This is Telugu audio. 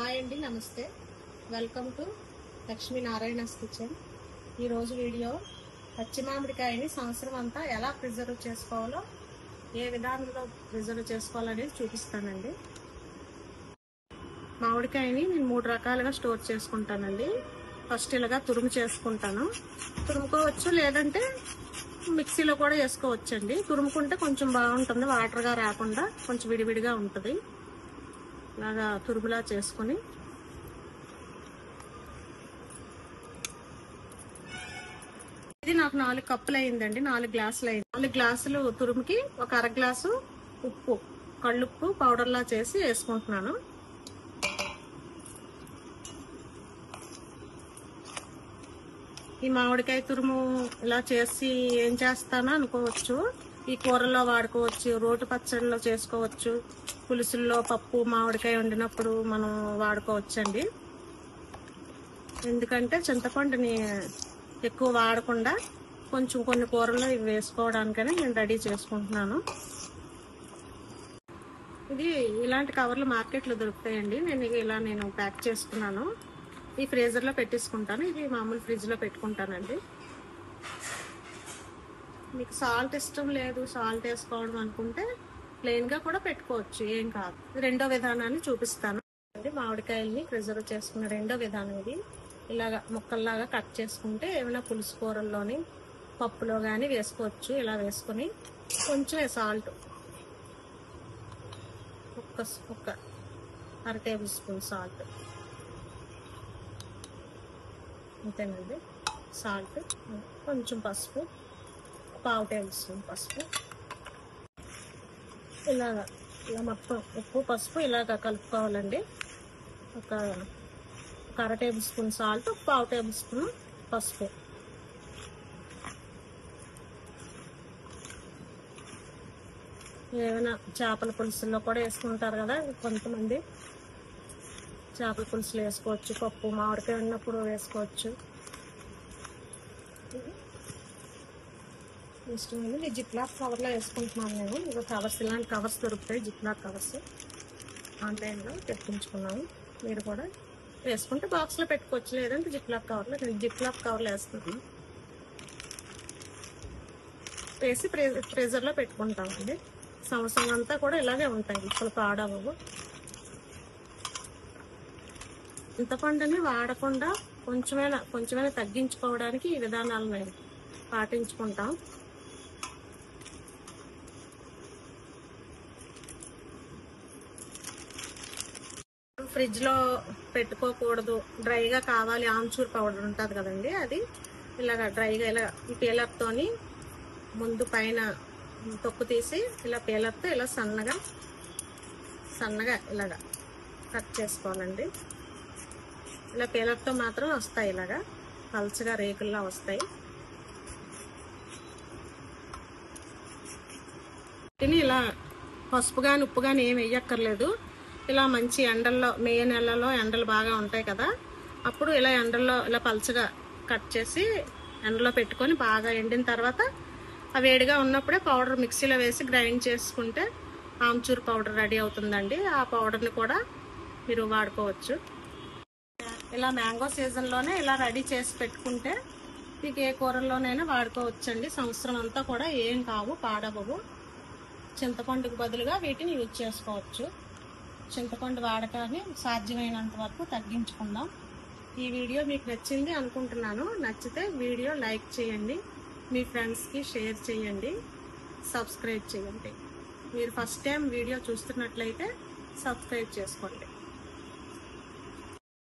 హాయ్ అండి, నమస్తే. Welcome to Lakshmi Narayana's kitchen. ఈరోజు వీడియో పచ్చి మామిడికాయని సంవత్సరం అంతా ఎలా ప్రిజర్వ్ చేసుకోవాలో, ఏ విధానంలో ప్రిజర్వ్ చేసుకోవాలనేది చూపిస్తానండి. మామిడికాయని నేను 3 రకాలుగా స్టోర్ చేసుకుంటానండి. ఫస్ట్ ఇలాగా తురుము చేసుకుంటాను. తురుముకోవచ్చు, లేదంటే మిక్సీలో కూడా వేసుకోవచ్చండి. తురుముకుంటే కొంచెం బాగుంటుంది, వాటర్గా రాకుండా కొంచెం విడివిడిగా ఉంటుంది. ఇలాగా తురుములా చేసుకుని ఇది నాకు 4 కప్పులు అయిందండి. 4 గ్లాసులు అయింది. 4 గ్లాసులు తురుముకి ఒక అర గ్లాసు ఉప్పు, కళ్ళుప్పు పౌడర్లా చేసి వేసుకుంటున్నాను. ఈ మామిడికాయ తురుము ఇలా చేసి ఏం చేస్తానో అనుకోవచ్చు. ఈ కూరల్లో వాడుకోవచ్చు, రోటి పచ్చడిలో చేసుకోవచ్చు, పులుసుల్లో పప్పు మామిడికాయ వండినప్పుడు మనం వాడుకోవచ్చండి. ఎందుకంటే చింతపండుని ఎక్కువ వాడకుండా కొంచెం కొన్ని కూరల్లో ఇవి వేసుకోవడానికనే నేను రెడీ చేసుకుంటున్నాను. ఇది ఇలాంటి కవర్లు మార్కెట్లో దొరుకుతాయండి. నేను ప్యాక్ చేసుకున్నాను. ఈ ఫ్రీజర్లో పెట్టేసుకుంటాను. ఇది మామూలు ఫ్రిడ్జ్లో పెట్టుకుంటానండి. మీకు సాల్ట్ ఇష్టం లేదు, సాల్ట్ వేసుకోవడం అనుకుంటే ప్లెయిన్గా కూడా పెట్టుకోవచ్చు, ఏం కాదు. రెండో విధానాన్ని చూపిస్తాను. మామిడికాయల్ని ప్రిజర్వ్ చేసుకున్న రెండో విధానం ఇది. ఇలాగా ముక్కల్లాగా కట్ చేసుకుంటే ఏమైనా పులుసు కూరల్లోని పప్పులో కానీ వేసుకోవచ్చు. ఇలా వేసుకొని కొంచెం సాల్ట్, ఒక అర టేబుల్ స్పూన్ సాల్ట్, అంతేనండి. సాల్ట్, కొంచెం పసుపు, పావు టేబుల్ స్పూన్ పసుపు, ఇలా మొత్తం ఉప్పు పసుపు ఇలాగ కలుపుకోవాలండి. ఒక అర టేబుల్ స్పూన్ సాల్ట్, పావు టేబుల్ స్పూన్ పసుపు. ఏమైనా చేపల పులుసుల్లో కూడా వేసుకుంటారు కదా కొంతమంది. చేపల పులుసులు వేసుకోవచ్చు, పప్పు మామిడికాయ ఉన్నప్పుడు వేసుకోవచ్చు. ఇష్టమైంది. జిప్లాక్ కవర్లో వేసుకుంటున్నాను నేను. ఇక కవర్స్, ఇలాంటి కవర్స్ దొరుకుతాయి, జిప్లాక్ కవర్స్ ఆన్లైన్లో తెప్పించుకున్నాను. మీరు కూడా వేసుకుంటే బాక్స్లో పెట్టుకోవచ్చు, లేదంటే జిప్లాక్ కవర్లో. నేను జిప్లాక్ కవర్లో వేస్తున్నాను. వేసి ఫ్రీజర్లో పెట్టుకుంటామండి. సంవత్సరం అంతా కూడా ఇలాగే ఉంటాయి, ఇప్పుడు పాడవు. చింతపండుని వాడకుండా కొంచెమైనా తగ్గించుకోవడానికి ఈ విధానాలను మేము పాటించుకుంటాం. ఫ్రిడ్జ్ లో పెట్టుకోకూడదు, డ్రైగా కావాలి. ఆమ్చూర్ పౌడర్ ఉంటుంది కదండి, అది ఇలాగ డ్రైగా ఇలా ఈ పీలర్తోని ముందు పైన తొక్కు తీసి ఇలా పీలర్తో ఇలా సన్నగా ఇలాగా కట్ చేసుకోవాలండి. ఇలా పీలర్తో మాత్రం వస్తాయి, ఇలాగా పల్చగా రేకుల్లా వస్తాయి. ఇలా పసుపు కానీ ఉప్పు కానీ ఏమి వేయక్కర్లేదు. ఇలా మంచి ఎండల్లో, మే నెలలో ఎండలు బాగా ఉంటాయి కదా, అప్పుడు ఇలా ఎండల్లో ఇలా పల్చగా కట్ చేసి ఎండలో పెట్టుకొని బాగా ఎండిన తర్వాత ఆ వేడిగా ఉన్నప్పుడే పౌడర్ మిక్సీలో వేసి గ్రైండ్ చేసుకుంటే ఆమ్చూర్ పౌడర్ రెడీ అవుతుందండి. ఆ పౌడర్ని కూడా మీరు వాడుకోవచ్చు. ఇలా మ్యాంగో సీజన్లోనే ఇలా రెడీ చేసి పెట్టుకుంటే మీకు ఏ కూరల్లోనైనా వాడుకోవచ్చండి. సంవత్సరం అంతా కూడా ఏం కావు, పాడవవు. చింతపండుకు బదులుగా వీటిని యూజ్ చేసుకోవచ్చు. చింతపండు వాడకాన్ని సాధ్యమైనంత వరకు తగ్గించుకుందాం. ఈ వీడియో మీకు నచ్చింది అనుకుంటున్నాను. నచ్చితే వీడియో లైక్ చేయండి, మీ ఫ్రెండ్స్కి షేర్ చేయండి, సబ్స్క్రైబ్ చేయండి. మీరు ఫస్ట్ టైం వీడియో చూస్తున్నట్లయితే సబ్స్క్రైబ్ చేసుకోండి.